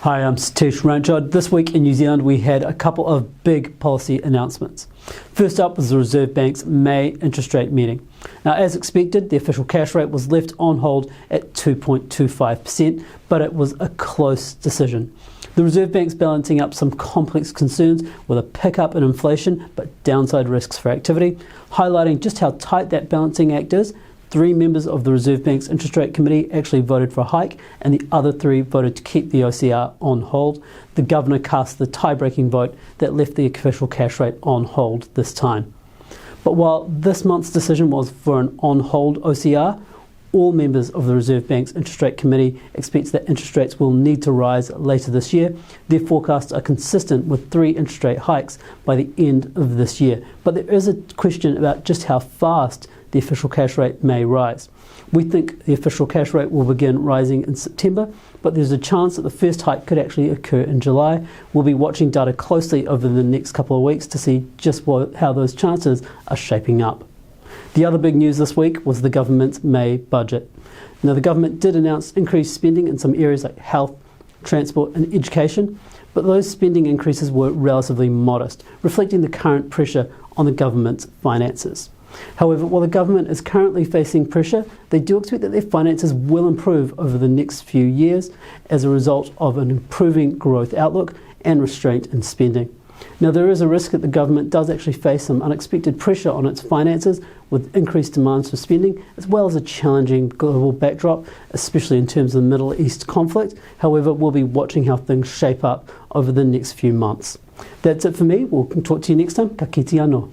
Hi, I'm Satish Ranchard. This week in New Zealand we had a couple of big policy announcements. First up was the Reserve Bank's May interest rate meeting. Now, as expected, the official cash rate was left on hold at 2.25%, but it was a close decision. The Reserve Bank's balancing up some complex concerns with a pickup in inflation but downside risks for activity, highlighting just how tight that balancing act is. 3 members of the Reserve Bank's Interest Rate Committee actually voted for a hike, and the other 3 voted to keep the OCR on hold. The Governor cast the tie-breaking vote that left the official cash rate on hold this time. But while this month's decision was for an on-hold OCR, all members of the Reserve Bank's Interest Rate Committee expect that interest rates will need to rise later this year. Their forecasts are consistent with 3 interest rate hikes by the end of this year. But there is a question about just how fast the official cash rate may rise. We think the official cash rate will begin rising in September, but there's a chance that the first hike could actually occur in July. We'll be watching data closely over the next couple of weeks to see just how those chances are shaping up. The other big news this week was the government's May budget. Now, the government did announce increased spending in some areas like health, transport and education, but those spending increases were relatively modest, reflecting the current pressure on the government's finances. However, while the government is currently facing pressure, they do expect that their finances will improve over the next few years as a result of an improving growth outlook and restraint in spending. Now, there is a risk that the government does actually face some unexpected pressure on its finances with increased demands for spending, as well as a challenging global backdrop, especially in terms of the Middle East conflict. However, we'll be watching how things shape up over the next few months. That's it for me. We'll talk to you next time. Ka kite anō.